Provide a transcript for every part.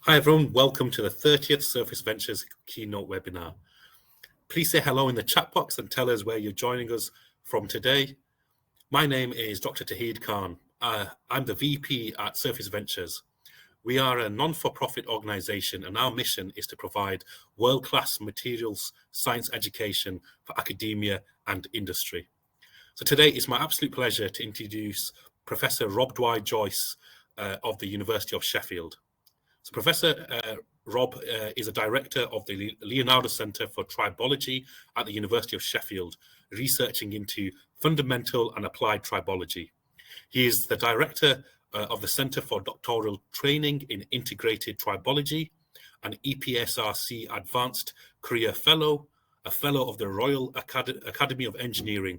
Hi everyone, welcome to the 30th Surface Ventures keynote webinar. Please say hello in the chat box and tell us where you're joining us from today. My name is Dr. Tahid Khan. I'm the VP at Surface Ventures. We are a non-for-profit organization and our mission is to provide world-class materials science education for academia and industry. So today it's my absolute pleasure to introduce Professor Rob Dwight-Joyce of the University of Sheffield. So Professor Rob is a director of the Leonardo Centre for Tribology at the University of Sheffield, researching into fundamental and applied tribology. He is the director of the Centre for Doctoral Training in Integrated Tribology, an EPSRC Advanced Career Fellow, a Fellow of the Royal Academy of Engineering.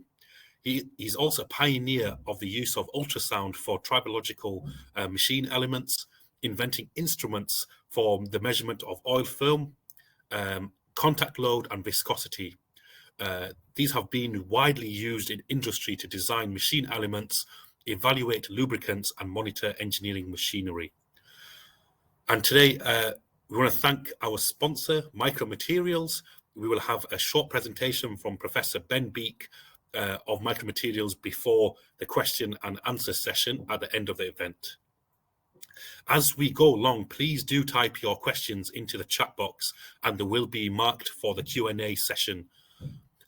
He's also a pioneer of the use of ultrasound for tribological machine elements, inventing instruments for the measurement of oil film, contact load and viscosity. These have been widely used in industry to design machine elements, evaluate lubricants and monitor engineering machinery. And today we want to thank our sponsor, Micromaterials. We will have a short presentation from Professor Ben Beek of Micromaterials before the question and answer session at the end of the event. As we go along, please do type your questions into the chat box and they will be marked for the Q&A session.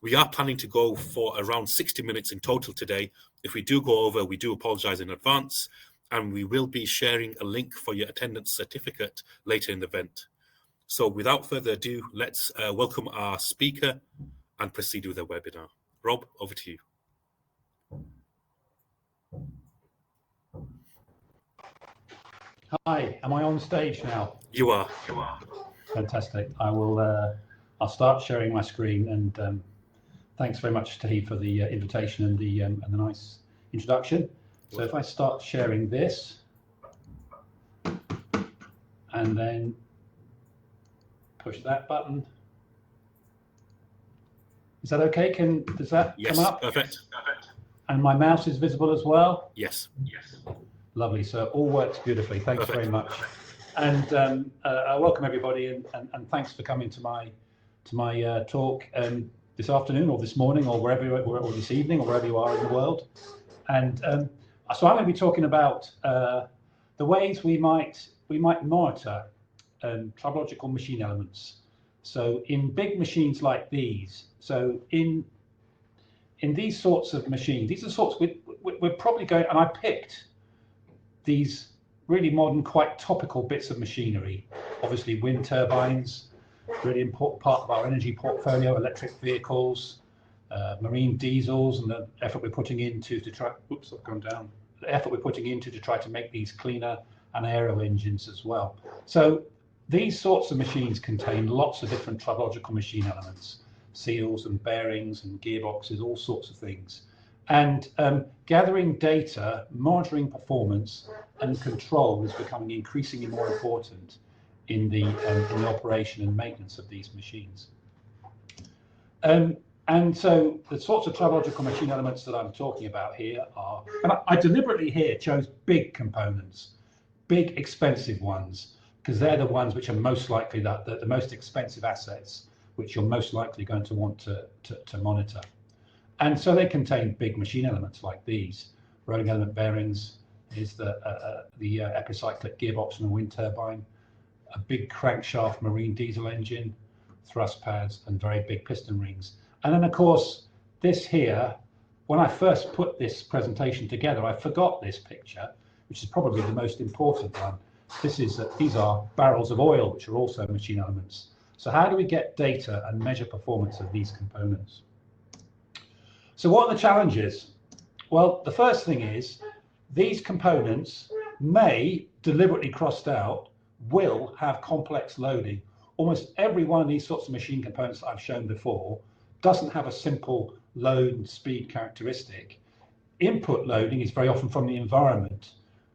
We are planning to go for around 60 minutes in total today. If we do go over, we do apologize in advance, and we will be sharing a link for your attendance certificate later in the event. So without further ado, let's welcome our speaker and proceed with the webinar. Rob, over to you. Hi, am I on stage now? You are. Fantastic. I'll start sharing my screen, and thanks very much, Tahid, for the invitation and the nice introduction. So if I start sharing this, and then push that button, is that okay? Does that come up? Yes, perfect. And my mouse is visible as well? Yes. Lovely. So it all works beautifully. Thanks very much. And I welcome everybody, and thanks for coming to my talk this afternoon or this morning or or this evening or wherever you are in the world. And so I'm going to be talking about the ways we might monitor tribological machine elements. So in big machines like these, so in these sorts of machines, these are sorts we're probably going, and I picked these really modern, quite topical bits of machinery. Obviously wind turbines, really important part of our energy portfolio, electric vehicles, marine diesels, and the effort we're putting into to try, the effort we're putting into to try to make these cleaner, and aero engines as well. So these sorts of machines contain lots of different tribological machine elements, seals and bearings and gearboxes, all sorts of things. And gathering data, monitoring performance and control is becoming increasingly more important in the operation and maintenance of these machines. And so the sorts of tribological machine elements that I'm talking about here are, and I deliberately here chose big components, big expensive ones, because they're the ones which are most likely the most expensive assets, which you're most likely going to want to monitor. And so they contain big machine elements like these. Rolling element bearings is the epicyclic gearbox in a wind turbine, a big crankshaft marine diesel engine, thrust pads, and very big piston rings. And then, of course, this here, when I first put this presentation together, I forgot this picture, which is probably the most important one. These are barrels of oil, which are also machine elements. So how do we get data and measure performance of these components? So what are the challenges? Well, the first thing is these components may, deliberately crossed out, will have complex loading. Almost every one of these sorts of machine components that I've shown before doesn't have a simple load and speed characteristic. Input loading is very often from the environment,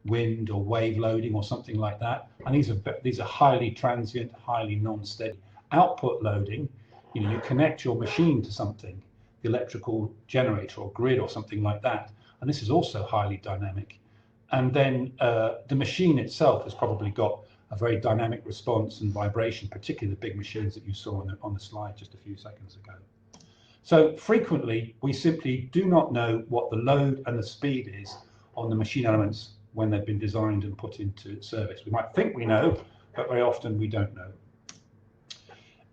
wind or wave loading or something like that. And these are highly transient, highly non-steady. Output loading, you connect your machine to something, the electrical generator or grid or something like that. And this is also highly dynamic. And then the machine itself has probably got a very dynamic response and vibration, particularly the big machines that you saw on the slide just a few seconds ago. So frequently, we simply do not know what the load and the speed is on the machine elements when they've been designed and put into service. We might think we know, but very often we don't know.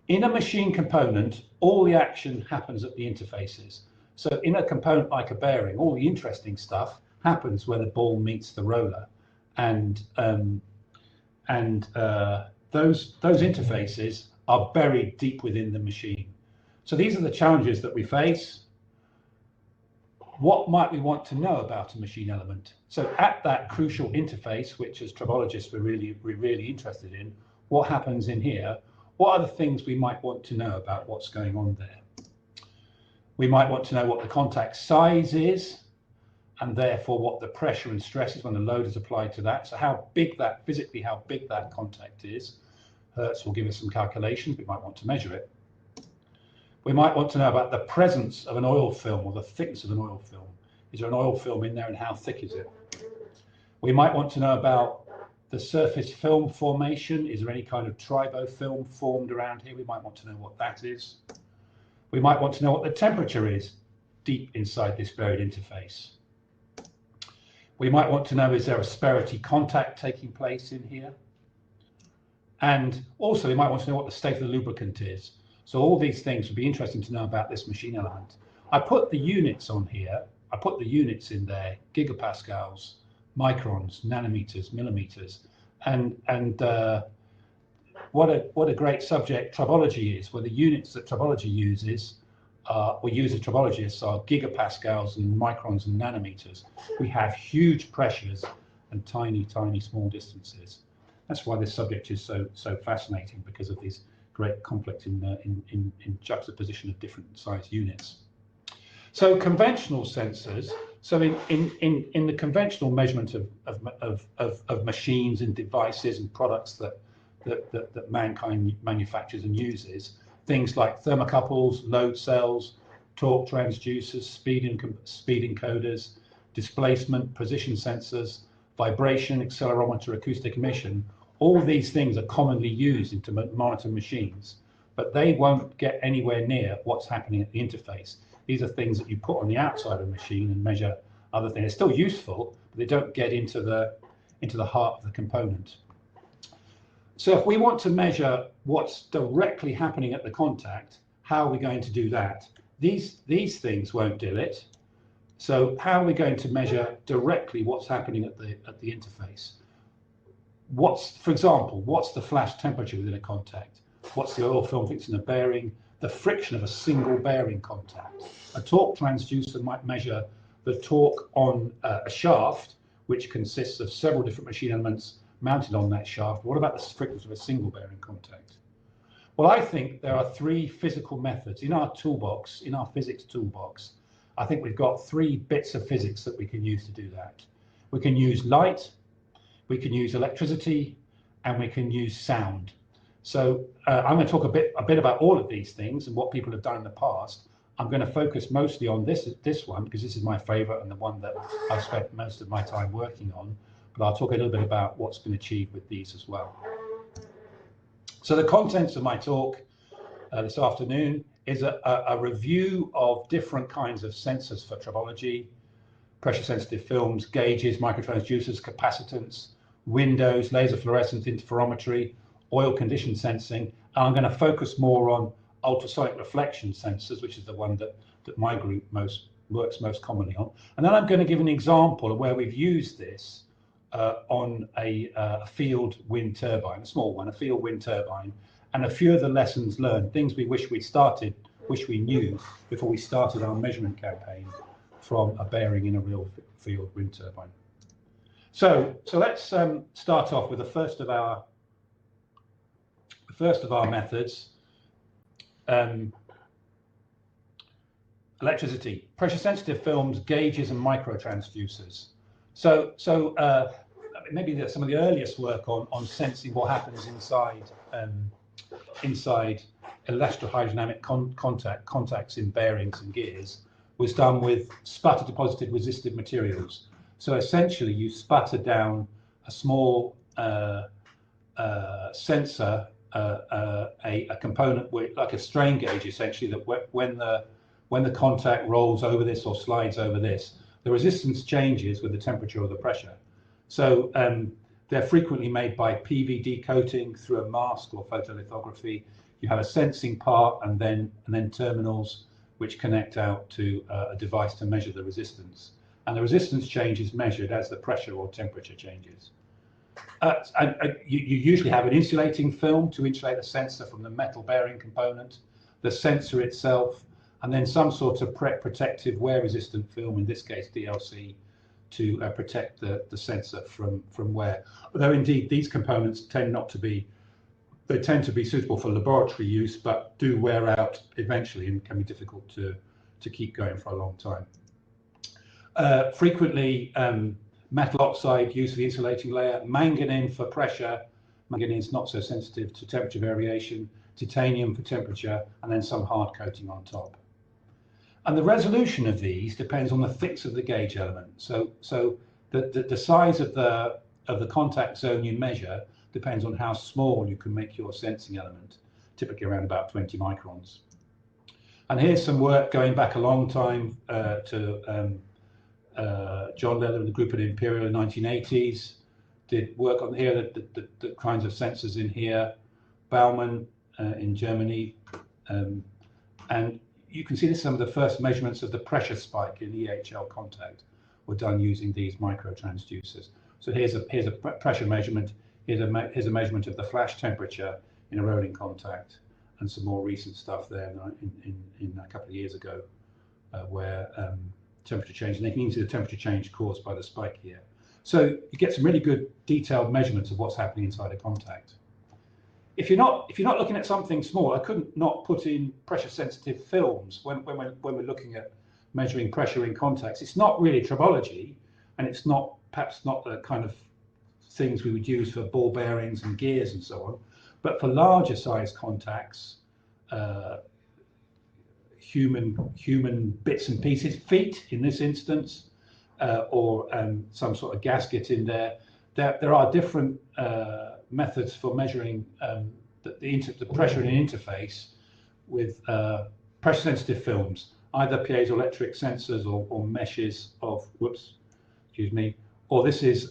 In a machine component, all the action happens at the interfaces. So in a component like a bearing, all the interesting stuff happens where the ball meets the roller, and those interfaces are buried deep within the machine. So these are the challenges that we face. What might we want to know about a machine element? So at that crucial interface, which as tribologists we're really interested in, what happens in here? What are the things we might want to know about what's going on there? We might want to know what the contact size is, and therefore what the pressure and stress is when the load is applied to that. So how big that, physically how big that contact is. Hertz will give us some calculations, we might want to measure it. We might want to know about the presence of an oil film or the thickness of an oil film. Is there an oil film in there and how thick is it? We might want to know about the surface film formation. Is there any kind of tribo film formed around here? We might want to know what that is. We might want to know what the temperature is deep inside this buried interface. We might want to know, is there asperity contact taking place in here? And also we might want to know what the state of the lubricant is. So all these things would be interesting to know about this machine element. I put the units on here. I put the units in there, gigapascals, microns, nanometers, millimeters, and what a great subject tribology is, where the units that tribology uses, or use as tribologists, are gigapascals and microns and nanometers. We have huge pressures and tiny small distances. That's why this subject is so fascinating, because of these great conflict in juxtaposition of different size units. So conventional sensors. So in the conventional measurement of machines and devices and products that mankind manufactures and uses, things like thermocouples, load cells, torque transducers, speed encoders, displacement, position sensors, vibration, accelerometer, acoustic emission. All these things are commonly used to monitor machines, but they won't get anywhere near what's happening at the interface. These are things that you put on the outside of a machine and measure other things. They're still useful, but they don't get into the heart of the component. So if we want to measure what's directly happening at the contact, how are we going to do that? These things won't do it. So how are we going to measure directly what's happening at the interface? For example, what's the flash temperature within a contact? What's the oil film fixed in a bearing? The friction of a single bearing contact. A torque transducer might measure the torque on a shaft, which consists of several different machine elements mounted on that shaft. What about the friction of a single bearing contact? Well, I think there are three physical methods in our toolbox, in our physics toolbox. I think we've got three bits of physics that we can use to do that. We can use light, we can use electricity, and we can use sound. So I'm going to talk a bit about all of these things and what people have done in the past. I'm going to focus mostly on this one, because this is my favorite and the one that I've spent most of my time working on. But I'll talk a little bit about what's been achieved with these as well. So the contents of my talk this afternoon is a review of different kinds of sensors for tribology: pressure sensitive films, gauges, microtransducers, capacitance, windows, laser fluorescence, interferometry, oil condition sensing. And I'm going to focus more on ultrasonic reflection sensors, which is the one that my group works most commonly on. And then I'm going to give an example of where we've used this on a field wind turbine, a small one, a field wind turbine, and a few of the lessons learned, things we wish we knew before we started our measurement campaign from a bearing in a real field wind turbine. So let's start off with the first of our methods, electricity, pressure sensitive films, gauges, and microtransducers. So maybe some of the earliest work on sensing what happens inside electrohydrodynamic contacts in bearings and gears was done with sputter deposited resistive materials. So essentially you sputter down a small sensor, a component with, like a strain gauge, essentially, that when the contact rolls over this or slides over this, the resistance changes with the temperature or the pressure. So they're frequently made by PVD coating through a mask or photolithography. You have a sensing part and then terminals which connect out to a device to measure the resistance. And the resistance change is measured as the pressure or temperature changes. You usually have an insulating film to insulate the sensor from the metal bearing component, the sensor itself, and then some sort of protective wear-resistant film, in this case DLC, to protect the sensor from wear. Although indeed these components tend to be suitable for laboratory use, but do wear out eventually and can be difficult to keep going for a long time. Frequently, metal oxide used for the insulating layer, manganese for pressure, manganese not so sensitive to temperature variation, titanium for temperature, and then some hard coating on top. And the resolution of these depends on the thickness of the gauge element. So the size of the contact zone you measure depends on how small you can make your sensing element, typically around about 20 microns. And here's some work going back a long time to John Leather and the group at Imperial in the 1980s. Did work on here, the kinds of sensors in here, Baumann in Germany. And you can see this, some of the first measurements of the pressure spike in EHL contact were done using these micro transducers. So here's a pressure measurement. Here's a measurement of the flash temperature in a rolling contact, and some more recent stuff there in a couple of years ago, where temperature change, and they can even see the temperature change caused by the spike here. So you get some really good detailed measurements of what's happening inside a contact. If you're not looking at something small, I couldn't not put in pressure sensitive films when we're looking at measuring pressure in contacts. It's not really tribology, and it's perhaps not the kind of things we would use for ball bearings and gears and so on, but for larger size contacts, human bits and pieces, feet in this instance, or some sort of gasket in there. There are different methods for measuring the pressure in an interface with pressure sensitive films, either piezoelectric sensors or meshes of, or this is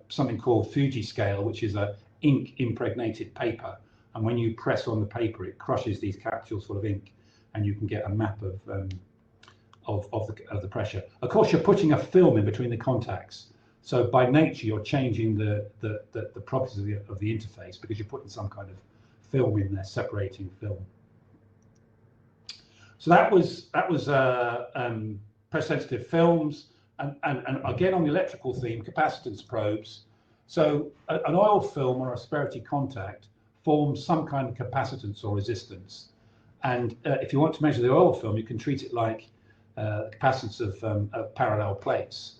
something called Fuji scale, which is a ink impregnated paper. And when you press on the paper, it crushes these capsules full of ink, and you can get a map of the pressure. Of course, you're putting a film in between the contacts. So by nature, you're changing the properties of the interface, because you're putting some kind of film in there, separating film. So that was pressure sensitive films, and again on the electrical theme, capacitance probes. So an oil film or asperity contact forms some kind of capacitance or resistance. And if you want to measure the oil film, you can treat it like the capacitance of parallel plates,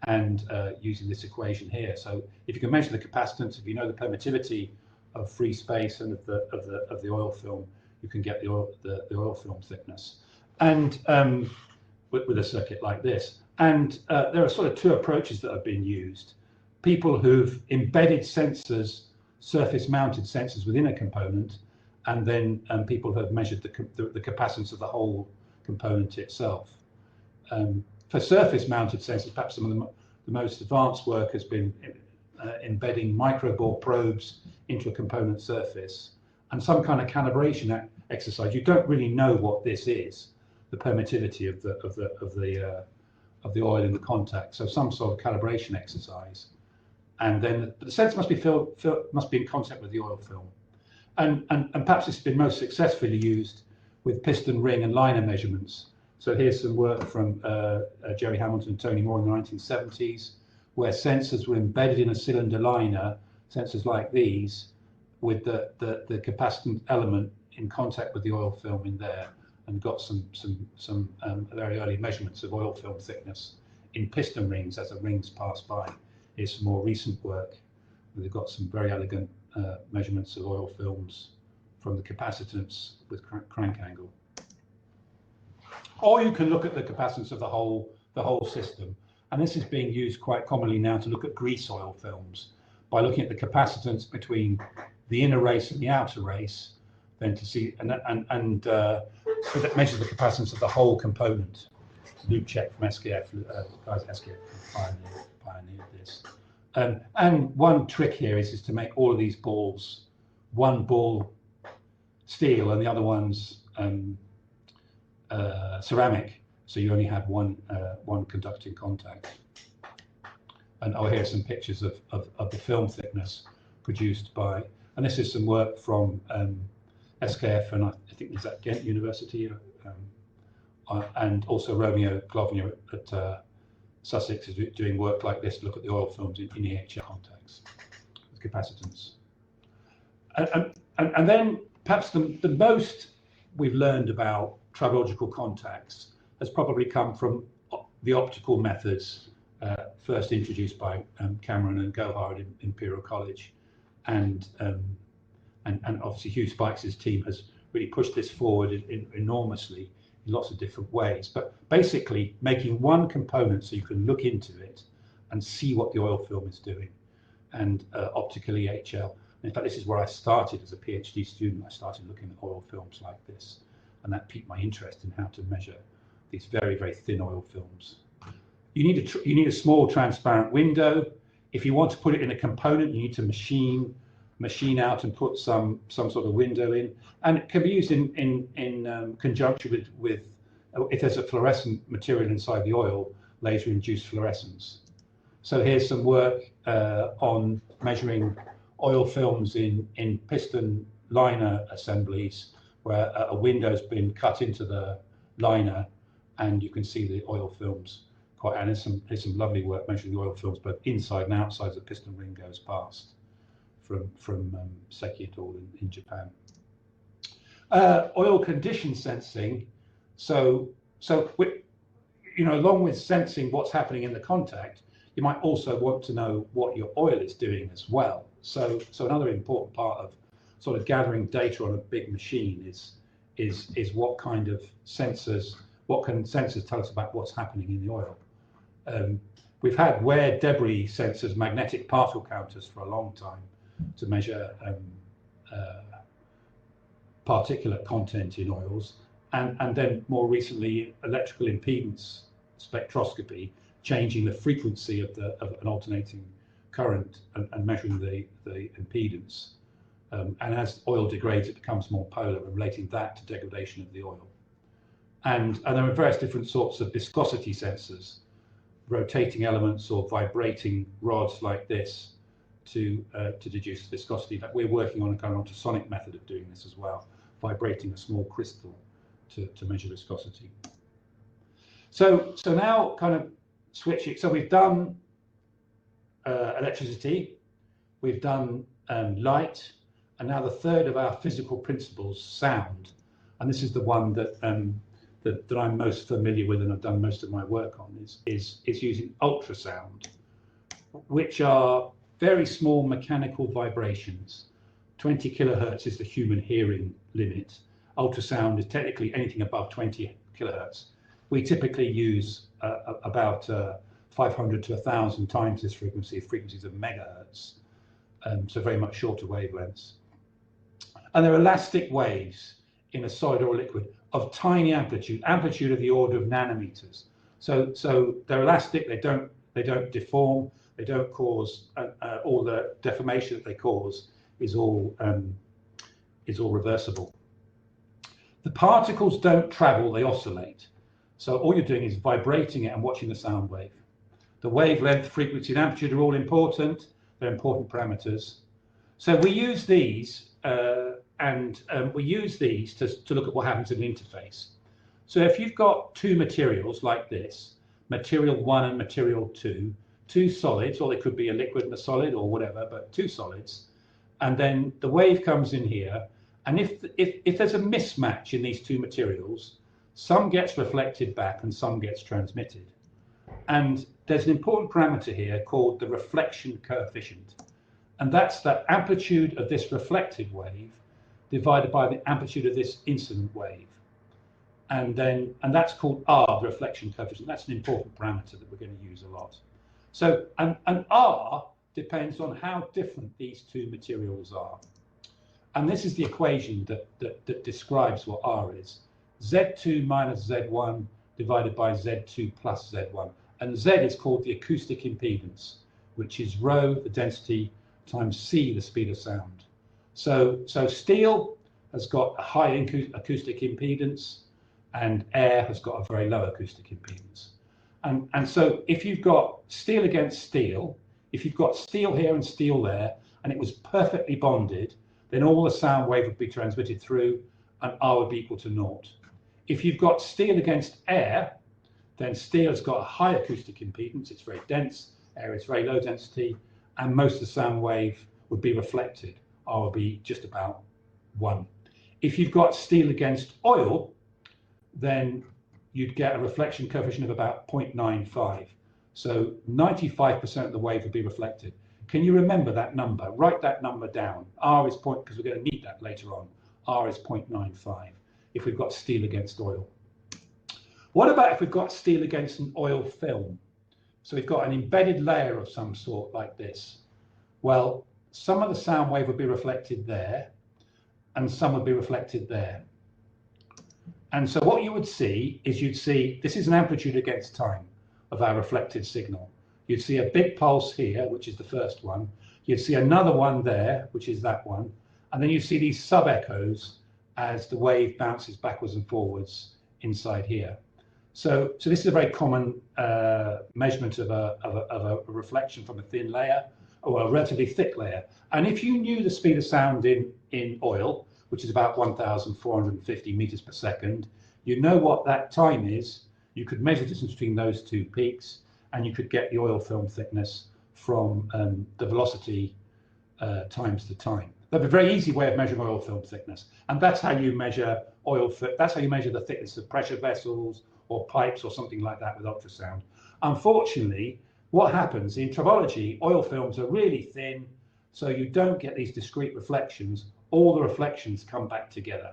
and using this equation here. So if you can measure the capacitance, if you know the permittivity of free space and of the oil film, you can get the oil film thickness, and with a circuit like this. And there are sort of two approaches that have been used. People who've embedded sensors, surface-mounted sensors within a component, and then people who have measured the capacitance of the whole component itself. For surface-mounted sensors, perhaps some of the most advanced work has been embedding microbore probes into a component surface, and some kind of calibration exercise. You don't really know what this is, the permittivity of the oil in the contact. So some sort of calibration exercise, and then the sensor must be in contact with the oil film, and perhaps it's been most successfully used with piston ring and liner measurements. So here's some work from Jerry Hamilton and Tony Moore in the 1970s, where sensors were embedded in a cylinder liner, sensors like these, with the capacitance element in contact with the oil film in there, and got some very early measurements of oil film thickness in piston rings as the rings pass by. Here's some more recent work where they've got some very elegant measurements of oil films from the capacitance with crank angle. Or you can look at the capacitance of the whole system, and this is being used quite commonly now to look at grease oil films. by looking at the capacitance between the inner race and the outer race, then to see, so that measures the capacitance of the whole component. Loop check from SKF, guys at SKF pioneered this. And one trick here is to make all of these balls, one ball steel and the other one's ceramic, so you only have one conducting contact. And here's some pictures of the film thickness produced by, and this is some work from SKF, and I think it's at Ghent University, and also Romeo Glovnia at Sussex is doing work like this to look at the oil films in EHL contacts with capacitance. And then perhaps the most we've learned about tribological contacts has probably come from the optical methods first introduced by Cameron and Gohard in Imperial College, and obviously Hugh Spikes' team has really pushed this forward enormously in lots of different ways. But basically making one component so you can look into it and see what the oil film is doing, and optical EHL. In fact, this is where I started as a PhD student. I started looking at oil films like this, and that piqued my interest in how to measure these very, very thin oil films. You need a small transparent window. If you want to put it in a component, you need to machine out and put some sort of window in, and it can be used in conjunction with if there's a fluorescent material inside the oil, laser induced fluorescence. So here's some work on measuring oil films in piston liner assemblies, where a window's been cut into the liner, and you can see the oil films. And there's some lovely work measuring the oil films both inside and outside as the piston ring goes past, from Seki et al. In Japan. Oil condition sensing. So along with sensing what's happening in the contact, you might also want to know what your oil is doing as well. So another important part of sort of gathering data on a big machine is what kind of sensors, what can sensors tell us about what's happening in the oil. We've had wear debris sensors, magnetic particle counters for a long time to measure particulate content in oils, and then more recently electrical impedance spectroscopy, changing the frequency of an alternating current and measuring the impedance. And as oil degrades, it becomes more polar, and relating that to degradation of the oil. And there are various different sorts of viscosity sensors, rotating elements or vibrating rods like this to deduce viscosity. In fact, we're working on a kind of ultrasonic method of doing this as well, vibrating a small crystal to measure viscosity. So now kind of switching. So we've done electricity, we've done light, and now the third of our physical principles, sound. And this is the one that I'm most familiar with and I've done most of my work on, is using ultrasound, which are very small mechanical vibrations. 20 kilohertz is the human hearing limit. Ultrasound is technically anything above 20 kilohertz. We typically use about 500 to 1,000 times this frequency, frequencies of megahertz, so very much shorter wavelengths. And they're elastic waves in a solid or liquid of tiny amplitude of the order of nanometers. So they're elastic. They don't deform. They don't cause all the deformation that they cause is all reversible. The particles don't travel; they oscillate. So all you're doing is vibrating it and watching the sound wave. The wavelength, frequency, and amplitude are all important. They're important parameters. So we use these. We use these to look at what happens in an interface. So if you've got two materials like this, material 1 and material 2, two solids, or they could be a liquid and a solid or whatever, but two solids, and then the wave comes in here, and if there's a mismatch in these two materials, some gets reflected back and some gets transmitted. And there's an important parameter here called the reflection coefficient. And that's the amplitude of this reflected wave divided by the amplitude of this incident wave. And that's called R, the reflection coefficient. That's an important parameter that we're going to use a lot. So, and R depends on how different these two materials are. And this is the equation that describes what R is. Z2 minus Z1 divided by Z2 plus Z1. And Z is called the acoustic impedance, which is rho, the density, times c, the speed of sound. So steel has got a high acoustic impedance, and air has got a very low acoustic impedance. And so if you've got steel against steel, if you've got steel here and steel there, and it was perfectly bonded, then all the sound wave would be transmitted through, and R would be equal to naught. If you've got steel against air, then steel has got a high acoustic impedance, it's very dense, air is very low density, and most of the sound wave would be reflected. R would be just about 1. If you've got steel against oil, then you'd get a reflection coefficient of about 0.95. So 95% of the wave would be reflected. Can you remember that number? Write that number down. R is because we're going to need that later on. R is 0.95 if we've got steel against oil. What about if we've got steel against an oil film? So we've got an embedded layer of some sort like this. Well, some of the sound wave would be reflected there, and some would be reflected there. And so what you would see is this is an amplitude against time of our reflected signal. You'd see a big pulse here, which is the first one. You'd see another one there, which is that one. And then you see these sub-echoes as the wave bounces backwards and forwards inside here. So this is a very common measurement of a reflection from a thin layer or a relatively thick layer. And if you knew the speed of sound in oil, which is about 1,450 meters per second, you know what that time is. You could measure the distance between those two peaks, and you could get the oil film thickness from the velocity times the time. That's a very easy way of measuring oil film thickness, and that's how you measure that's how you measure the thickness of pressure vessels or pipes or something like that with ultrasound. Unfortunately, what happens in tribology, oil films are really thin, so you don't get these discrete reflections. All the reflections come back together.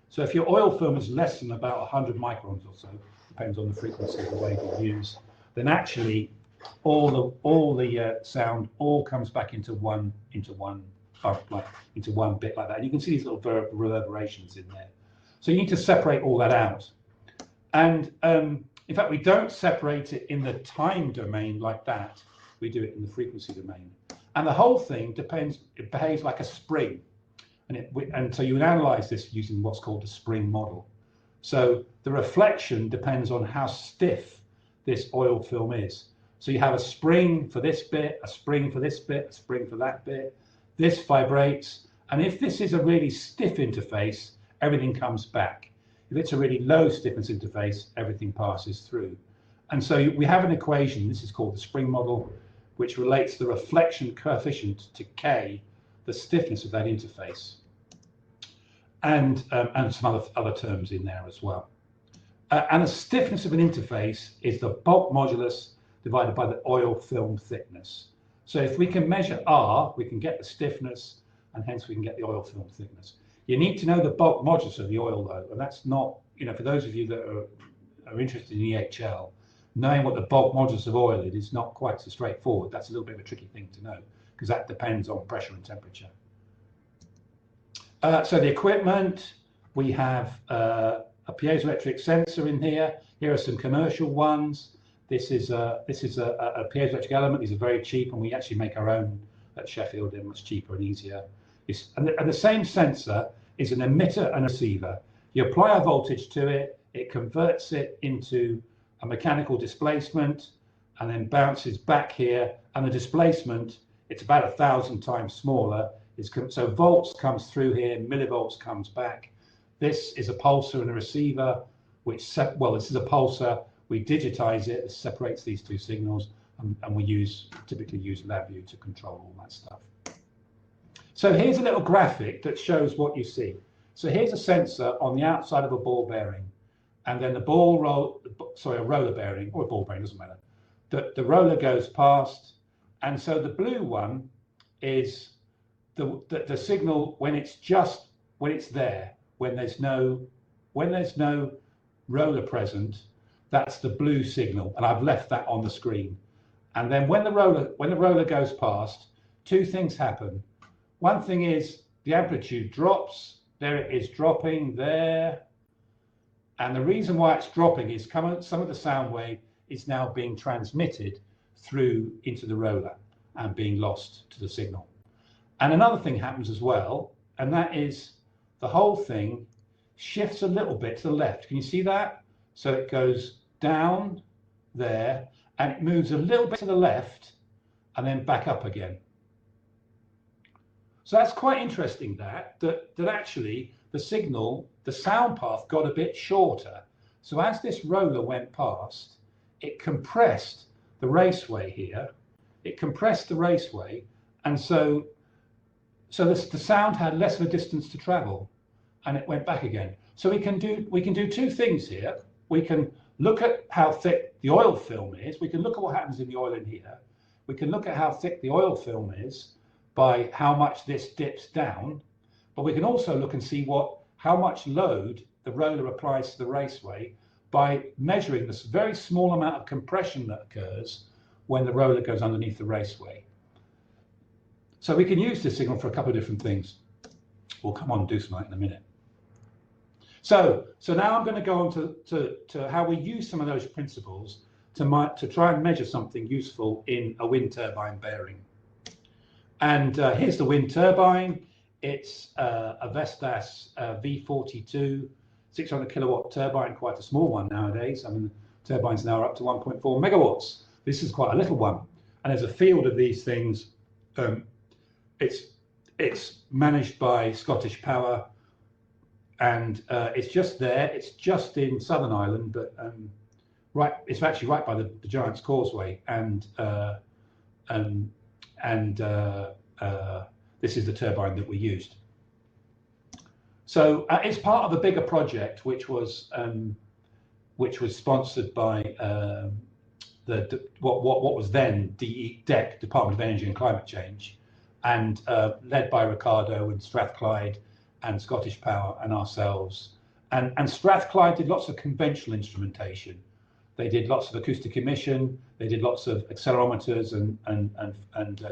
So if your oil film is less than about 100 microns or so, depends on the frequency of the wave you use, then actually all the sound all comes back into one bump, like into one bit like that. And you can see these little reverberations in there. So you need to separate all that out. And in fact, we don't separate it in the time domain like that. We do it in the frequency domain. And the whole thing it behaves like a spring. And so you would analyze this using what's called the spring model. So the reflection depends on how stiff this oil film is. So you have a spring for this bit, a spring for this bit, a spring for that bit. This vibrates. And if this is a really stiff interface, everything comes back. If it's a really low stiffness interface, everything passes through. And so we have an equation, this is called the spring model, which relates the reflection coefficient to K, the stiffness of that interface, and some other terms in there as well. And the stiffness of an interface is the bulk modulus divided by the oil film thickness. So if we can measure R, we can get the stiffness, and hence we can get the oil film thickness. You need to know the bulk modulus of the oil, though, and that's not, for those of you that are interested in EHL, knowing what the bulk modulus of oil is not quite so straightforward. That's a little bit of a tricky thing to know, because that depends on pressure and temperature. So the equipment, we have a piezoelectric sensor in here. Here are some commercial ones. This is a piezoelectric element. These are very cheap, and we actually make our own at Sheffield. They're much cheaper and easier. And the same sensor is an emitter and a receiver. You apply a voltage to it, it converts it into a mechanical displacement, and then bounces back here. And the displacement, it's about 1,000 times smaller. So volts comes through here, millivolts comes back. This is a pulsar and a receiver, this is a pulsar. We digitize it, it separates these two signals, and we typically use LabVIEW to control all that stuff. So here's a little graphic that shows what you see. So here's a sensor on the outside of a ball bearing, and then a roller bearing, or a ball bearing, doesn't matter. The roller goes past, and so the blue one is the signal when it's there, when there's no roller present. That's the blue signal, and I've left that on the screen. And then when the roller goes past, two things happen. One thing is the amplitude drops. There it is dropping there. And the reason why it's dropping is some of the sound wave is now being transmitted through into the roller and being lost to the signal. And another thing happens as well, and that is the whole thing shifts a little bit to the left. Can you see that? So it goes down there and it moves a little bit to the left and then back up again. So that's quite interesting that actually the signal, the sound path got a bit shorter. So as this roller went past, it compressed the raceway here. It compressed the raceway, and so the sound had less of a distance to travel, and it went back again. So we can do two things here. We can look at how thick the oil film is. We can look at what happens in the oil in here. We can look at how thick the oil film is by how much this dips down, but we can also look and see how much load the roller applies to the raceway by measuring this very small amount of compression that occurs when the roller goes underneath the raceway. So we can use this signal for a couple of different things. We'll come on and do some of that in a minute. So now I'm going to go on to how we use some of those principles to try and measure something useful in a wind turbine bearing. And here's the wind turbine. It's a Vestas V42 600 kilowatt turbine, quite a small one nowadays. I mean, turbines now are up to 1.4 megawatts. This is quite a little one. And there's a field of these things. It's managed by Scottish Power, and it's just there. It's just in Southern Ireland, but it's actually right by the Giant's Causeway, and this is the turbine that we used. So it's part of a bigger project, which was sponsored by what was then DEC, Department of Energy and Climate Change, and led by Ricardo and Strathclyde and Scottish Power and ourselves. And Strathclyde did lots of conventional instrumentation. They did lots of acoustic emission. They did lots of accelerometers and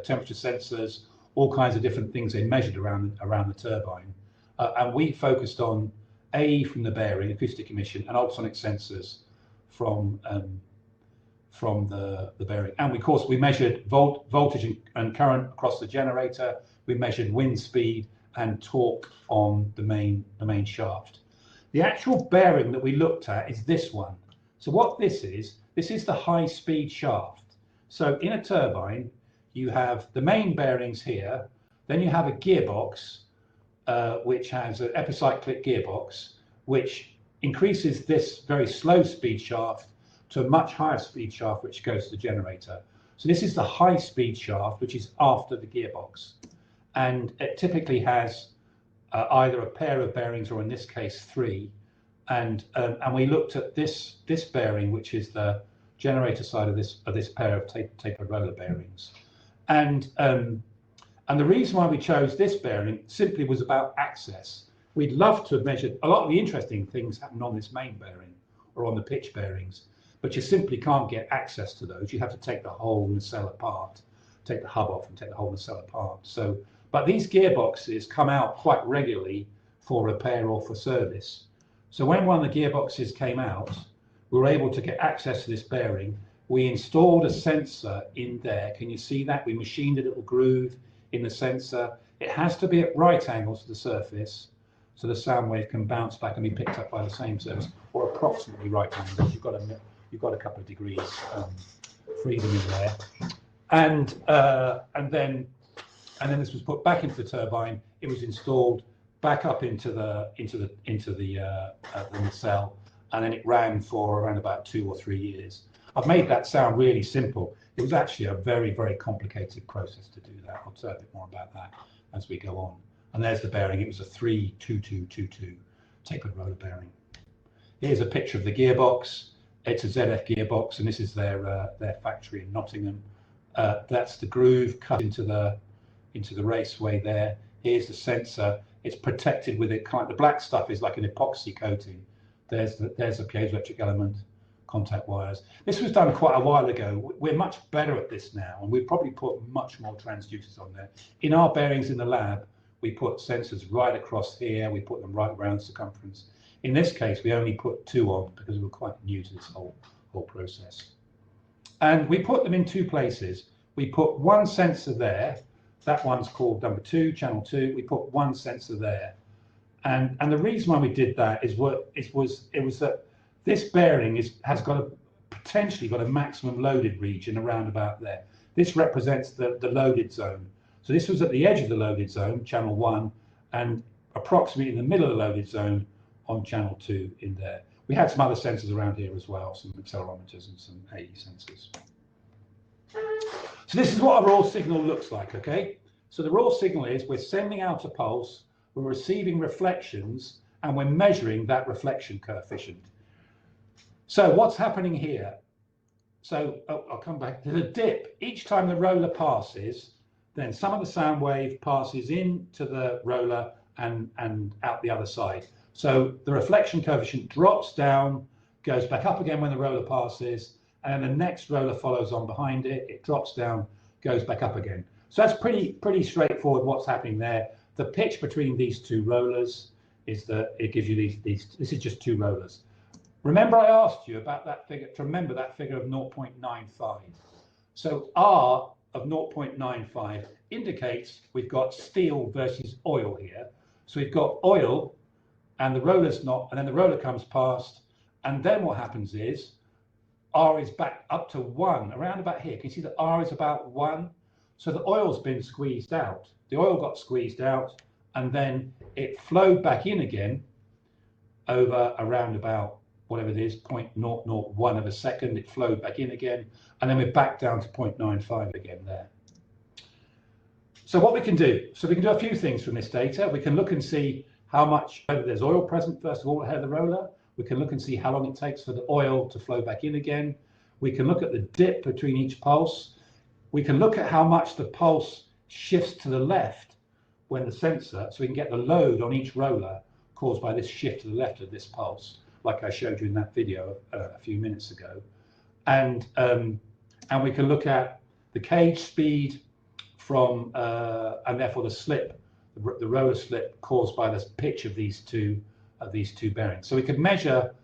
temperature sensors, all kinds of different things they measured around the turbine. And we focused on AE from the bearing, acoustic emission, and ultrasonic sensors from the bearing. And of course, we measured voltage and current across the generator. We measured wind speed and torque on the main shaft. The actual bearing that we looked at is this one. So what this is the high-speed shaft. So in a turbine, you have the main bearings here, then you have a gearbox, which has an epicyclic gearbox, which increases this very slow speed shaft to a much higher speed shaft, which goes to the generator. So this is the high-speed shaft, which is after the gearbox. And it typically has either a pair of bearings, or in this case, three. And we looked at this bearing, which is the generator side of this pair of tapered roller bearings. And the reason why we chose this bearing simply was about access. We'd love to have measured a lot of the interesting things happen on this main bearing or on the pitch bearings, but you simply can't get access to those. You have to take the whole nacelle apart, take the hub off and take the whole nacelle apart. So, but these gearboxes come out quite regularly for repair or for service. So when one of the gearboxes came out, we were able to get access to this bearing. We installed a sensor in there. Can you see that? We machined a little groove in the sensor. It has to be at right angles to the surface, so the sound wave can bounce back and be picked up by the same surface, or approximately right angles. You've got a couple of degrees freedom in there, and then this was put back into the turbine. It was installed back up into the nacelle, and then it ran for around about 2 or 3 years. I've made that sound really simple. It was actually a very, very complicated process to do that. I'll tell a bit more about that as we go on. And there's the bearing. It was a 32222 tapered roller bearing. Here's a picture of the gearbox. It's a ZF gearbox, and this is their factory in Nottingham. That's the groove cut into the raceway there. Here's the sensor. It's protected with it. The black stuff is like an epoxy coating. There's a piezoelectric element contact wires. This was done quite a while ago. We're much better at this now, and we probably put much more transducers on there. In our bearings in the lab, we put sensors right across here. We put them right around circumference. In this case, we only put 2 on because we were quite new to this whole process. And we put them in 2 places. We put one sensor there. That one's called number 2, channel 2. We put one sensor there. And the reason why we did that is it was that this bearing has potentially got a maximum loaded region around about there. This represents the loaded zone. So this was at the edge of the loaded zone, channel 1, and approximately in the middle of the loaded zone on channel 2 in there. We had some other sensors around here as well, some accelerometers and some AE sensors. So this is what a raw signal looks like, okay? So the raw signal is we're sending out a pulse, we're receiving reflections, and we're measuring that reflection coefficient. So what's happening here? So I'll come back to the dip. Each time the roller passes, then some of the sound wave passes into the roller and out the other side. So the reflection coefficient drops down, goes back up again when the roller passes, and the next roller follows on behind it. It drops down, goes back up again. So that's pretty straightforward what's happening there. The pitch between these 2 rollers is that it gives you these. This is just 2 rollers. Remember I asked you about that figure, to remember that figure of 0.95. So R of 0.95 indicates we've got steel versus oil here. So we've got oil and the roller's not, and then the roller comes past, and then what happens is R is back up to 1, around about here. Can you see that R is about 1? So the oil's been squeezed out. The oil got squeezed out, and then it flowed back in again over around about whatever it is, 0.001 of a second. It flowed back in again, and then we're back down to 0.95 again there. So what we can do, we can do a few things from this data. We can look and see how much, whether there's oil present, first of all, ahead of the roller. We can look and see how long it takes for the oil to flow back in again. We can look at the dip between each pulse. We can look at how much the pulse shifts to the left when the sensor, so we can get the load on each roller caused by this shift to the left of this pulse, like I showed you in that video a few minutes ago. And we can look at the cage speed from, and therefore the slip, the roller slip caused by the pitch of these two bearings. So we could measure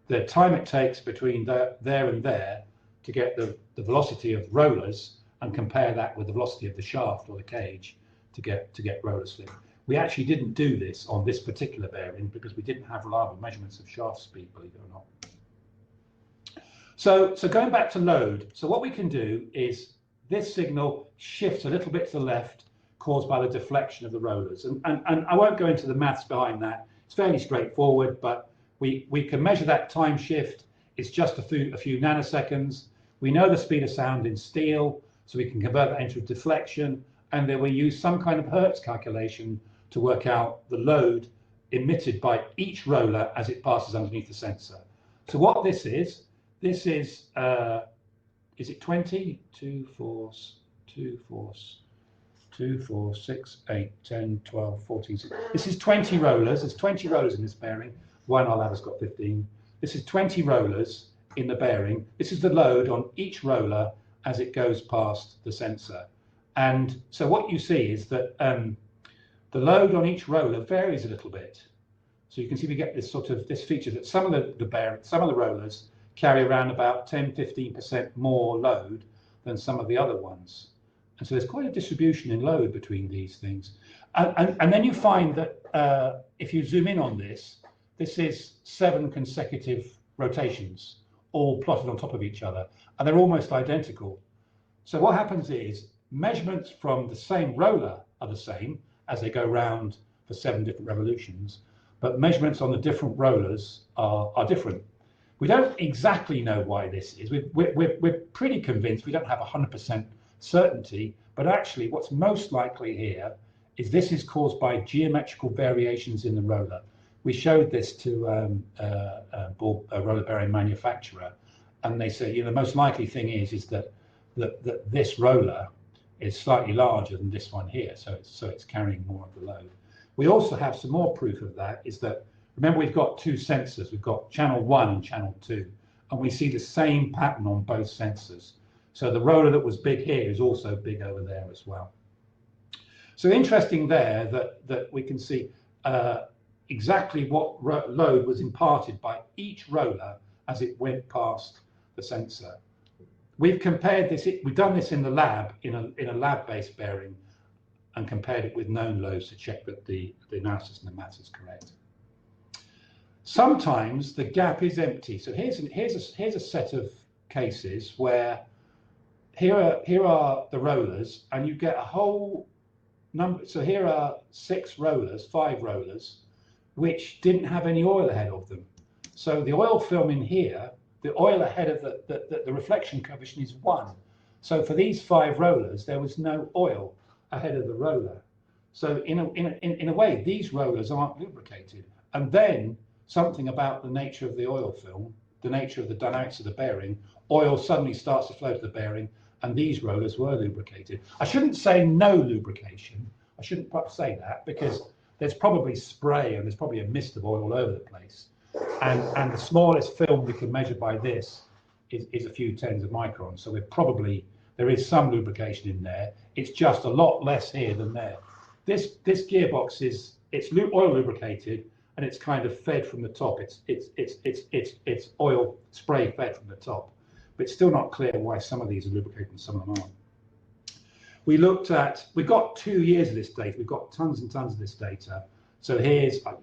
the time it takes between there and there to get the velocity of rollers and compare that with the velocity of the shaft or the cage to get roller slip. We actually didn't do this on this particular bearing because we didn't have reliable measurements of shaft speed, believe it or not. So going back to load, so what we can do is this signal shifts a little bit to the left caused by the deflection of the rollers. And I won't go into the maths behind that. It's fairly straightforward, but we can measure that time shift. It's just a few nanoseconds. We know the speed of sound in steel, so we can convert that into a deflection, and then we use some kind of Hertz calculation to work out the load emitted by each roller as it passes underneath the sensor. So what this is it 20? 2 force, 2 force, 2, 4, 6, 8, 10, 12, 14, 16. This is 20 rollers. There's 20 rollers in this bearing. One our lab has got 15. This is 20 rollers in the bearing. This is the load on each roller as it goes past the sensor. And so what you see is that the load on each roller varies a little bit. So you can see we get this feature that some of the rollers carry around about 10–15% more load than some of the other ones. And so there's quite a distribution in load between these things. And then you find that if you zoom in on this is 7 consecutive rotations, all plotted on top of each other, and they're almost identical. So what happens is measurements from the same roller are the same as they go round for 7 different revolutions, but measurements on the different rollers are different. We don't exactly know why this is. We're pretty convinced. We don't have 100% certainty, but actually what's most likely here is this is caused by geometrical variations in the roller. We showed this to a roller bearing manufacturer, and they say, the most likely thing is that this roller is slightly larger than this one here, so it's carrying more of the load. We also have some more proof of that, is that, remember, we've got 2 sensors. We've got channel 1 and channel 2, and we see the same pattern on both sensors. So the roller that was big here is also big over there as well. So interesting there that we can see exactly what load was imparted by each roller as it went past the sensor. We've compared this, we've done this in the lab, in a lab-based bearing, and compared it with known loads to check that the analysis and the maths is correct. Sometimes the gap is empty. So here's a set of cases where here are the rollers, and you get a whole number. So here are 5 rollers, which didn't have any oil ahead of them. So the oil film in here, the oil ahead of the reflection coefficient is 1. So for these 5 rollers, there was no oil ahead of the roller. So in a way, these rollers aren't lubricated. And then something about the nature of the oil film, the nature of the dynamics of the bearing, oil suddenly starts to flow to the bearing, and these rollers were lubricated. I shouldn't say no lubrication. I shouldn't say that, because there's probably spray and there's probably a mist of oil all over the place. And the smallest film we can measure by this is a few tens of microns. So there is some lubrication in there. It's just a lot less here than there. This gearbox it's oil lubricated, and it's kind of fed from the top. It's oil spray fed from the top, but it's still not clear why some of these are lubricated and some of them aren't. We got 2 years of this data. We've got tons and tons of this data. So here's, I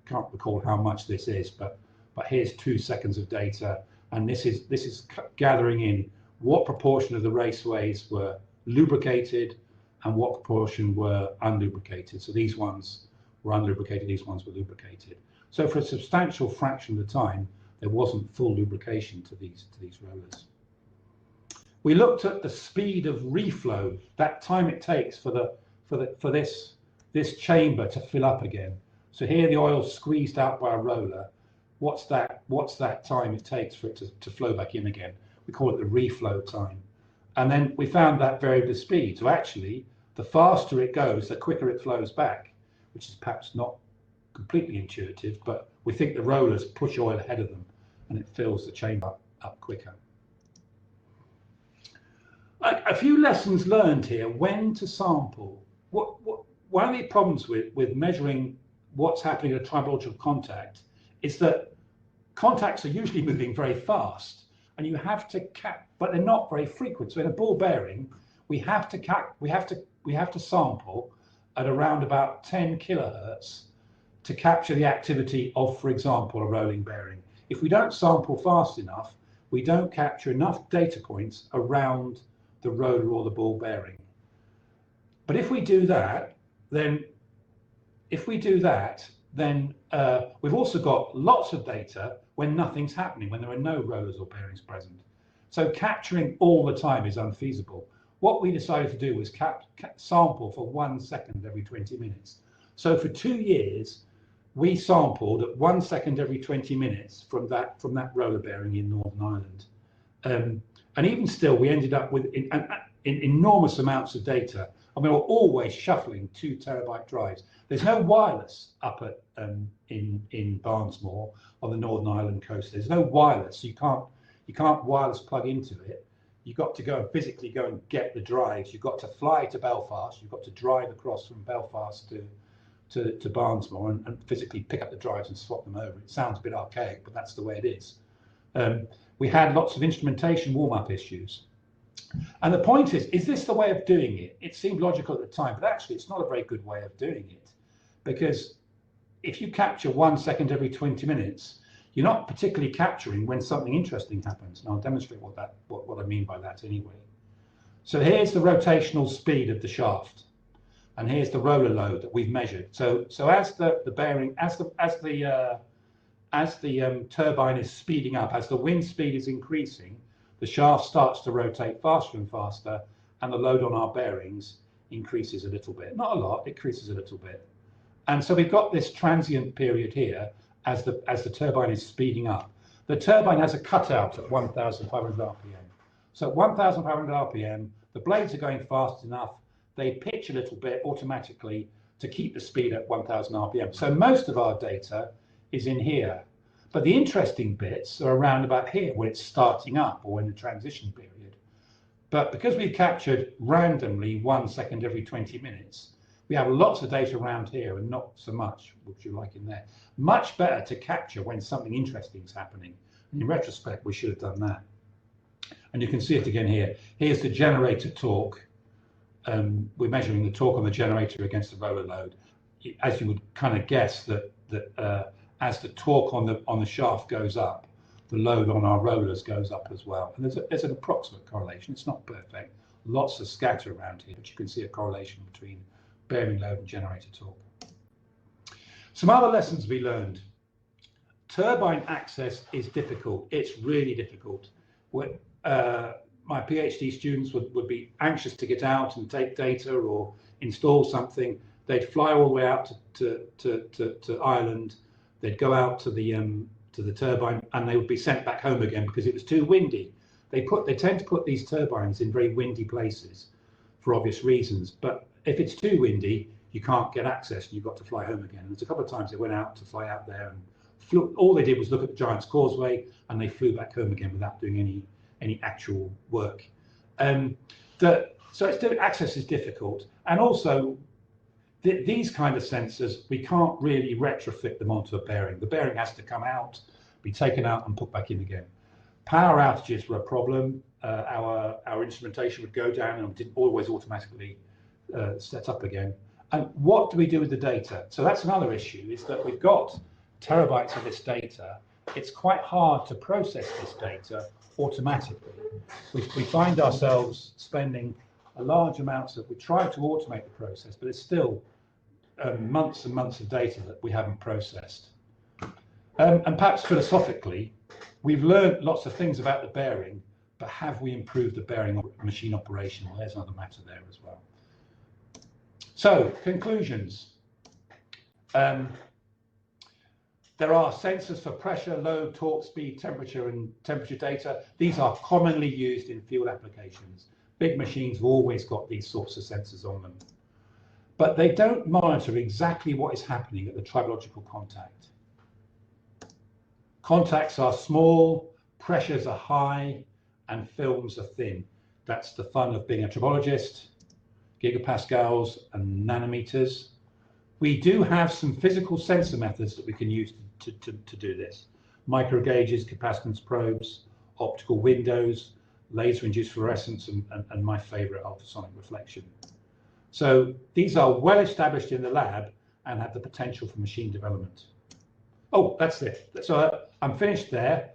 can't recall how much this is, but here's 2 seconds of data, and this is gathering in what proportion of the raceways were lubricated and what proportion were unlubricated. So these ones were unlubricated, these ones were lubricated. So for a substantial fraction of the time, there wasn't full lubrication to these rollers. We looked at the speed of reflow, that time it takes for this chamber to fill up again. So here the oil's squeezed out by a roller. What's that time it takes for it to flow back in again? We call it the reflow time. And then we found that variable speed. So actually, the faster it goes, the quicker it flows back, which is perhaps not completely intuitive, but we think the rollers push oil ahead of them and it fills the chamber up quicker. A few lessons learned here: when to sample. One of the problems with measuring what's happening at a tribological contact is that contacts are usually moving very fast, and you have to but they're not very frequent. So in a ball bearing, we have to sample at around about 10 kilohertz to capture the activity of, for example, a rolling bearing. If we don't sample fast enough, we don't capture enough data points around the roller or the ball bearing. But if we do that, then we've also got lots of data when nothing's happening, when there are no rollers or bearings present. So capturing all the time is unfeasible. What we decided to do was sample for 1 second every 20 minutes. So for 2 years, we sampled at 1 second every 20 minutes from that roller bearing in Northern Ireland. And even still, we ended up with in enormous amounts of data. And we were always shuffling 2 terabyte drives. There's no wireless up at in Barnesmore on the Northern Ireland coast. There's no wireless, so you can't wireless plug into it. You've got to go and physically go and get the drives. You've got to fly to Belfast. You've got to drive across from Belfast to Barnesmore and physically pick up the drives and swap them over. It sounds a bit archaic, but that's the way it is. We had lots of instrumentation warm-up issues. And the point is this the way of doing it? It seemed logical at the time, but actually it's not a very good way of doing it, because if you capture 1 second every 20 minutes, you're not particularly capturing when something interesting happens. And I'll demonstrate what I mean by that anyway. So here's the rotational speed of the shaft, and here's the roller load that we've measured. So as the bearing, as the turbine is speeding up, as the wind speed is increasing, the shaft starts to rotate faster and faster, and the load on our bearings increases a little bit. Not a lot, it increases a little bit. And so we've got this transient period here as the turbine is speeding up. The turbine has a cutout at 1,500 RPM. So at 1,500 RPM, the blades are going fast enough, they pitch a little bit automatically to keep the speed at 1,000 RPM. So most of our data is in here. But the interesting bits are around about here, when it's starting up or in the transition period. But because we've captured randomly 1 second every 20 minutes, we have lots of data around here and not so much, which you like in there. Much better to capture when something interesting is happening. And in retrospect, we should have done that. And you can see it again here. Here's the generator torque. We're measuring the torque on the generator against the roller load. As you would kind of guess that as the torque on the shaft goes up, the load on our rollers goes up as well. And there's an approximate correlation. It's not perfect. Lots of scatter around here, but you can see a correlation between bearing load and generator torque. Some other lessons we learned. Turbine access is difficult. It's really difficult. My PhD students would be anxious to get out and take data or install something. They'd fly all the way out to Ireland. They'd go out to the turbine, and they would be sent back home again because it was too windy. They tend to put these turbines in very windy places for obvious reasons. But if it's too windy, you can't get access, and you've got to fly home again. And there's a couple of times they went out to fly out there and flew. All they did was look at the Giant's Causeway, and they flew back home again without doing any actual work. So access is difficult, and also these kind of sensors, we can't really retrofit them onto a bearing. The bearing has to come out, be taken out and put back in again. Power outages were a problem. Our instrumentation would go down and didn't always automatically set up again. And what do we do with the data? So that's another issue, is that we've got terabytes of this data. It's quite hard to process this data automatically. We find ourselves spending a large amounts we try to automate the process, but it's still months and months of data that we haven't processed. And perhaps philosophically, we've learned lots of things about the bearing, but have we improved the bearing machine operation? Well, there's another matter there as well. So, conclusions. There are sensors for pressure, load, torque, speed, temperature, and temperature data. These are commonly used in field applications. Big machines have always got these sorts of sensors on them. But they don't monitor exactly what is happening at the tribological contact. Contacts are small, pressures are high, and films are thin. That's the fun of being a tribologist. Gigapascals and nanometers. We do have some physical sensor methods that we can use to do this. Micro gauges, capacitance probes, optical windows, laser-induced fluorescence, and my favorite, ultrasonic reflection. So these are well established in the lab and have the potential for machine development. Oh, that's it. So I'm finished there.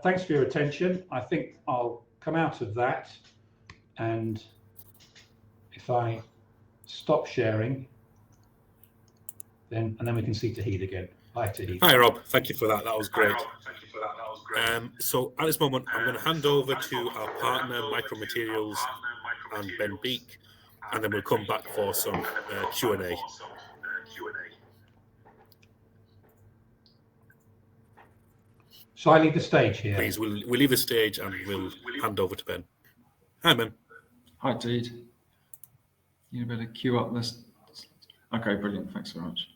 Thanks for your attention. I think I'll come out of that, and if I stop sharing, and then we can see Tahid again. Hi, Tahid. Hi, Rob. Thank you for that. That was great. So at this moment, I'm going to hand over to our partner, Micromaterials, and Ben Beek, and then we'll come back for some Q&A. Shall I leave the stage here? Please, we'll leave the stage and we'll hand over to Ben. Hi, Ben. Hi, Tahid. You better queue up this. Okay, brilliant. Thanks very much.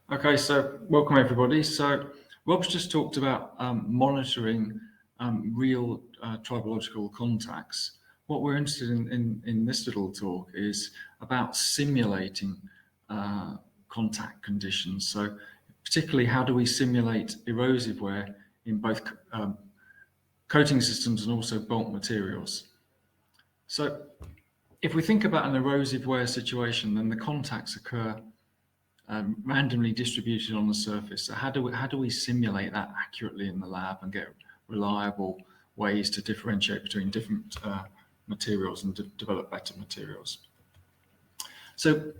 Okay, so welcome everybody. So Rob's just talked about monitoring real tribological contacts. What we're interested in this little talk is about simulating contact conditions. So particularly, how do we simulate erosive wear in both coating systems and also bulk materials? So if we think about an erosive wear situation, then the contacts occur randomly distributed on the surface. So how do we simulate that accurately in the lab and get reliable ways to differentiate between different materials and develop better materials? So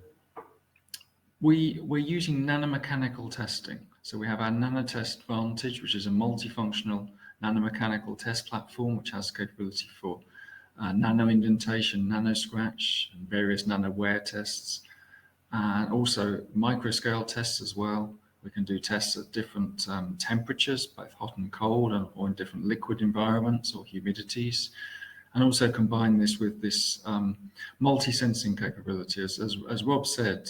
we're using nanomechanical testing. So we have our NanoTest Vantage, which is a multifunctional nanomechanical test platform, which has capability for nano indentation, nano scratch, and various nano wear tests, and also microscale tests as well. We can do tests at different temperatures, both hot and cold, or in different liquid environments or humidities, and also combine this with this multi-sensing capability. As Rob said,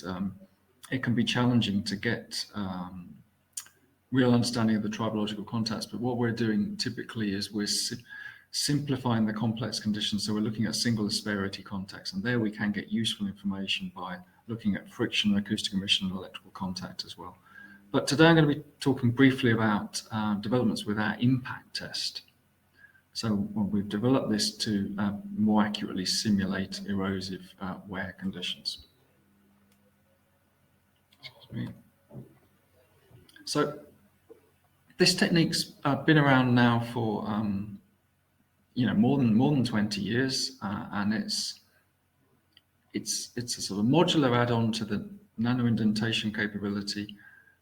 it can be challenging to get real understanding of the tribological contacts, but what we're doing typically is we're simplifying the complex conditions. So we're looking at single asperity contacts, and there we can get useful information by looking at friction, acoustic emission, and electrical contact as well. But today I'm going to be talking briefly about developments with our impact test. So we've developed this to more accurately simulate erosive wear conditions. Excuse me. So this technique's been around now for more than 20 years, and it's a sort of modular add-on to the nano indentation capability.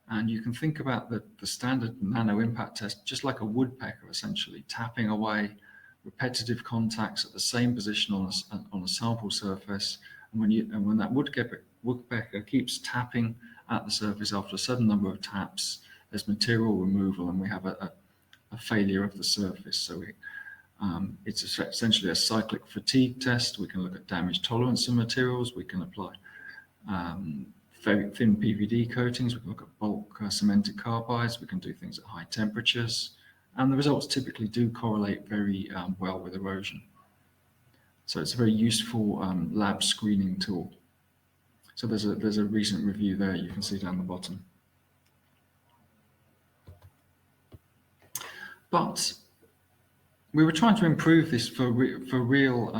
And you can think about the standard nano impact test just like a woodpecker, essentially tapping away repetitive contacts at the same position on a sample surface. And when that woodpecker keeps tapping at the surface after a certain number of taps, there's material removal, and we have a failure of the surface. So it's essentially a cyclic fatigue test. We can look at damage tolerance of materials. We can apply very thin PVD coatings. We can look at bulk cemented carbides. We can do things at high temperatures, and the results typically do correlate very well with erosion. So it's a very useful lab screening tool. So there's a recent review there you can see down the bottom. But we were trying to improve this for real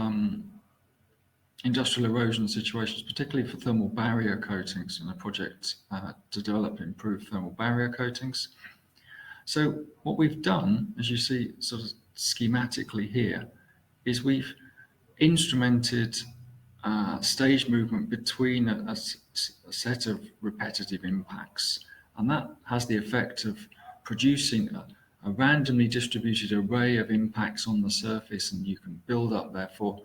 industrial erosion situations, particularly for thermal barrier coatings, in a project to develop improved thermal barrier coatings. So what we've done, as you see sort of schematically here, is we've instrumented stage movement between a set of repetitive impacts, and that has the effect of producing a randomly distributed array of impacts on the surface, and you can build up therefore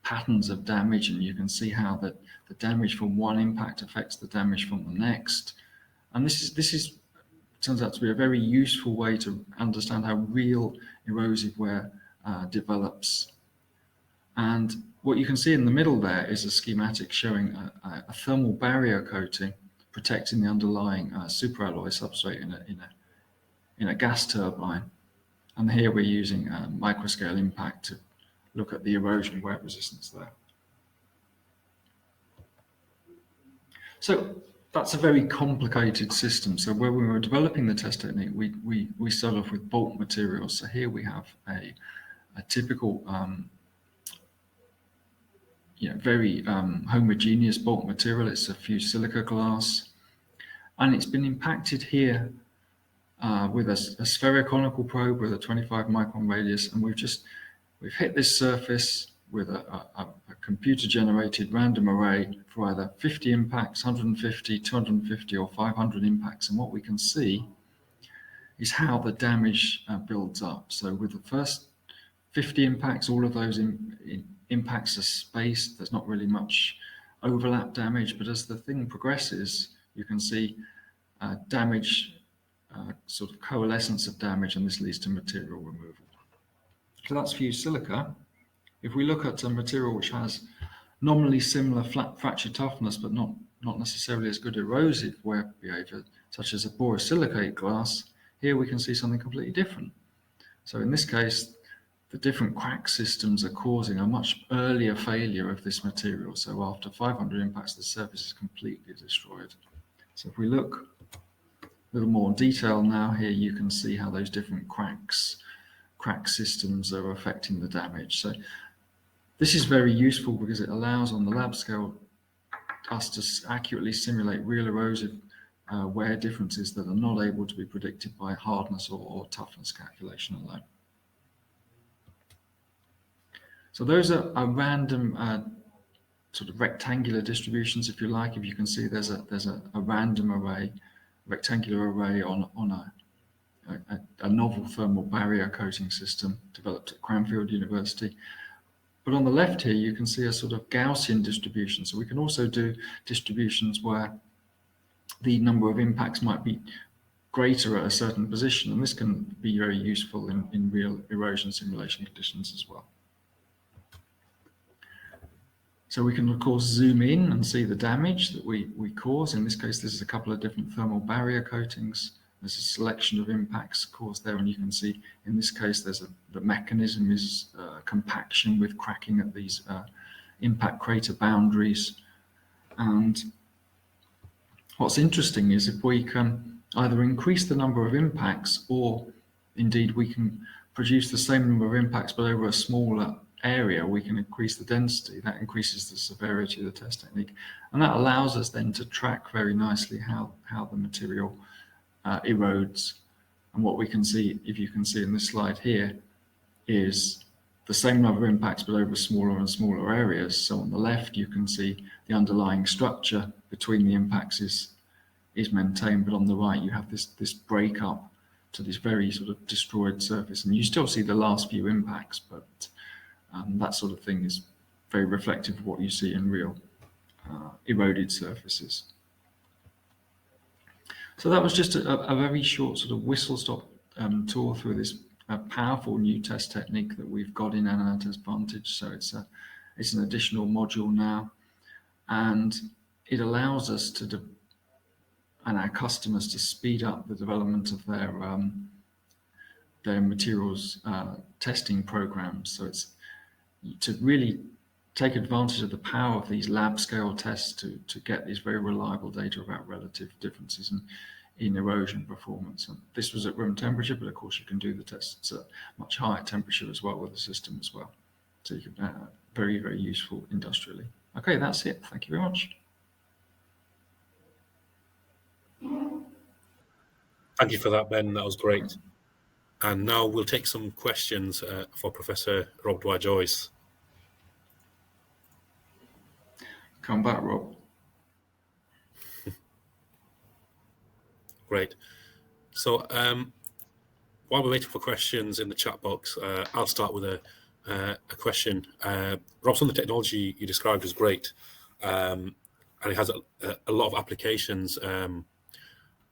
patterns of damage, and you can see how the damage from one impact affects the damage from the next. And this turns out to be a very useful way to understand how real erosive wear develops. And what you can see in the middle there is a schematic showing a thermal barrier coating protecting the underlying superalloy substrate in a gas turbine. And here we're using microscale impact to look at the erosion wear resistance there. So that's a very complicated system. So when we were developing the test technique, we started off with bulk materials. So here we have a typical very homogeneous bulk material. It's a fused silica glass, and it's been impacted here with a sphericonical probe with a 25 micron radius, and we've hit this surface with a computer-generated random array for either 50 impacts, 150, 250, or 500 impacts. And what we can see is how the damage builds up. So with the first 50 impacts, all of those impacts are spaced. There's not really much overlap damage, but as the thing progresses, you can see damage, sort of coalescence of damage, and this leads to material removal. So that's fused silica. If we look at a material which has nominally similar flat fracture toughness, but not necessarily as good erosive wear behavior, such as a borosilicate glass, here we can see something completely different. So in this case, the different crack systems are causing a much earlier failure of this material. So after 500 impacts, the surface is completely destroyed. So if we look a little more detail now, here you can see how those different crack systems are affecting the damage. So this is very useful because it allows on the lab scale us to accurately simulate real erosive wear differences that are not able to be predicted by hardness or toughness calculation alone. So those are random sort of rectangular distributions, if you like. If you can see, there's a random array, rectangular array on a novel thermal barrier coating system developed at Cranfield University. But on the left here, you can see a sort of Gaussian distribution. So we can also do distributions where the number of impacts might be greater at a certain position, and this can be very useful in real erosion simulation conditions as well. So we can, of course, zoom in and see the damage that we cause. In this case, this is a couple of different thermal barrier coatings There's a selection of impacts caused there, and you can see in this case the mechanism is compaction with cracking at these impact crater boundaries. And what's interesting is if we can either increase the number of impacts, or indeed we can produce the same number of impacts but over a smaller area, we can increase the density. That increases the severity of the test technique, and that allows us then to track very nicely how the material erodes. And what we can see, if you can see in this slide here, is the same number of impacts but over smaller and smaller areas. So on the left you can see the underlying structure between the impacts is maintained, but on the right you have this break up to this very sort of destroyed surface, and you still see the last few impacts, but that sort of thing is very reflective of what you see in real eroded surfaces. So that was just a very short sort of whistle-stop tour through this powerful new test technique that we've got in Test Vantage. So it's an additional module now, and it allows us to and our customers to speed up the development of their materials testing programs. So it's to really take advantage of the power of these lab scale tests to get these very reliable data about relative differences in erosion performance. And this was at room temperature, but of course you can do the tests at much higher temperature as well with the system as well. So you can very, very useful industrially. Okay, that's it. Thank you very much. Thank you for that, Ben. That was great. And now we'll take some questions for Professor Rob Dwyer-Joyce. Come back, Rob. Great. So while we're waiting for questions in the chat box, I'll start with a question. Rob, some of the technology you described is great, and it has a lot of applications.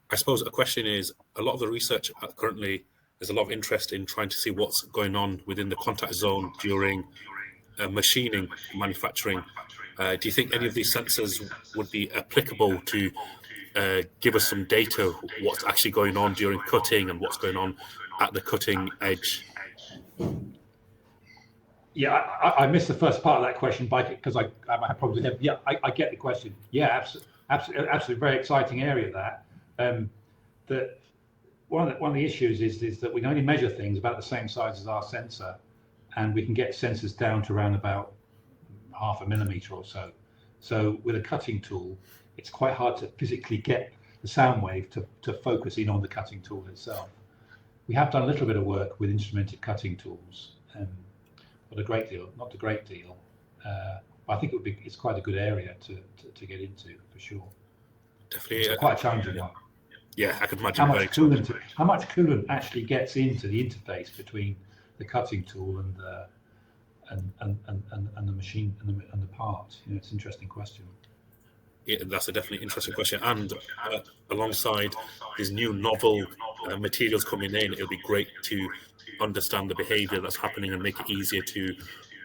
I suppose a question is, a lot of the research currently, there's a lot of interest in trying to see what's going on within the contact zone during machining, manufacturing. Do you think any of these sensors would be applicable to give us some data, what's actually going on during cutting and what's going on at the cutting edge? Yeah, I missed the first part of that question because I probably have. Yeah, I get the question. Yeah, absolutely, very exciting area that. That one of the issues is that we can only measure things about the same size as our sensor, and we can get sensors down to around about 0.5 millimeter or so. So with a cutting tool, it's quite hard to physically get the sound wave to focus in on the cutting tool itself. We have done a little bit of work with instrumented cutting tools, not a great deal. But I think it's quite a good area to get into for sure. Definitely, it's quite a challenging one. Yeah, I could imagine how much coolant actually gets into the interface between the cutting tool and the machine and the part. It's an interesting question. Yeah, that's a definitely interesting question. And alongside these new novel materials coming in, it'll be great to understand the behavior that's happening and make it easier to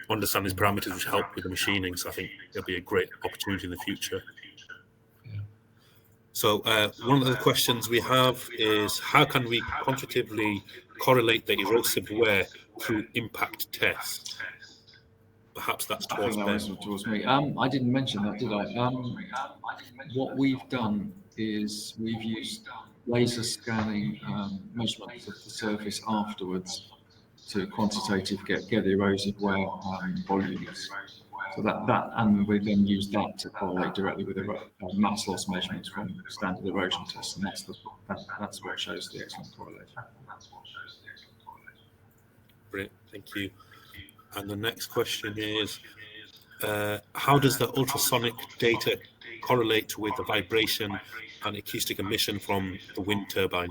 understand these parameters which help with the machining. So I think it'll be a great opportunity in the future. So one of the questions we have is, how can we quantitatively correlate the erosive wear through impact tests? Perhaps that's towards Ben. Towards me. I didn't mention that, did I? What we've done is we've used laser scanning measurements of the surface afterwards to quantitative get erosive wear volumes. So that and we then use that to correlate directly with the mass loss measurements from standard erosion tests, and that's what shows the excellent correlation. Brilliant, thank you. And the next question is, how does the ultrasonic data correlate with the vibration and acoustic emission from the wind turbine?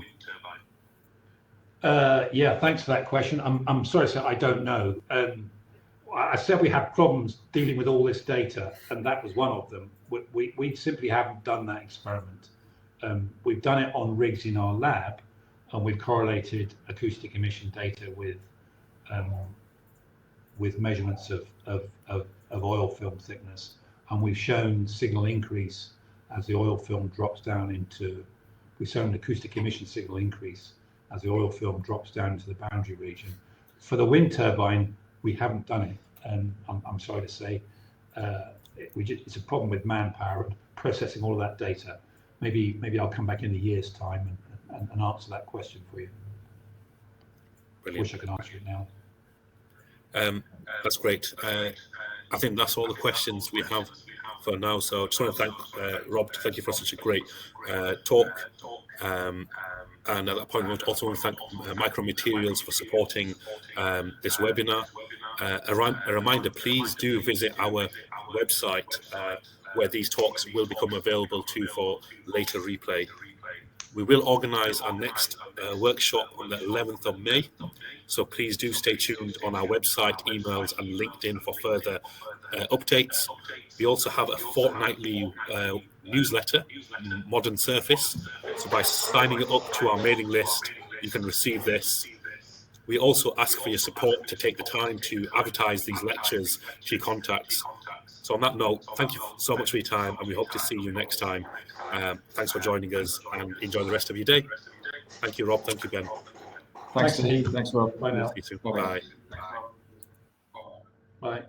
Yeah, thanks for that question. I'm sorry, sir, I don't know. I said we had problems dealing with all this data, and that was one of them. We simply haven't done that experiment. We've done it on rigs in our lab, and we've correlated acoustic emission data with measurements of oil film thickness, and we've shown signal increase as the oil film drops down into we saw an acoustic emission signal increase as the oil film drops down into the boundary region. For the wind turbine, we haven't done it, and I'm sorry to say, it's a problem with manpower and processing all of that data. Maybe I'll come back in a year's time and answer that question for you. Brilliant. Wish I could answer it now. That's great. I think that's all the questions we have for now. So I just want to thank Rob. Thank you for such a great talk. And at that point, I also want to thank Micromaterials for supporting this webinar. A reminder, please do visit our website where these talks will become available too for later replay. We will organise our next workshop on the 11th of May, so please do stay tuned on our website, emails and LinkedIn for further updates. We also have a fortnightly newsletter, Modern Surface, so by signing up to our mailing list, you can receive this. We also ask for your support to take the time to advertise these lectures to your contacts. So on that note, thank you so much for your time, and we hope to see you next time. Thanks for joining us, and enjoy the rest of your day. Thank you, Rob. Thank you, Ben. Thanks, Tahid. Thanks, Rob. Bye now. See you soon. Bye. Bye.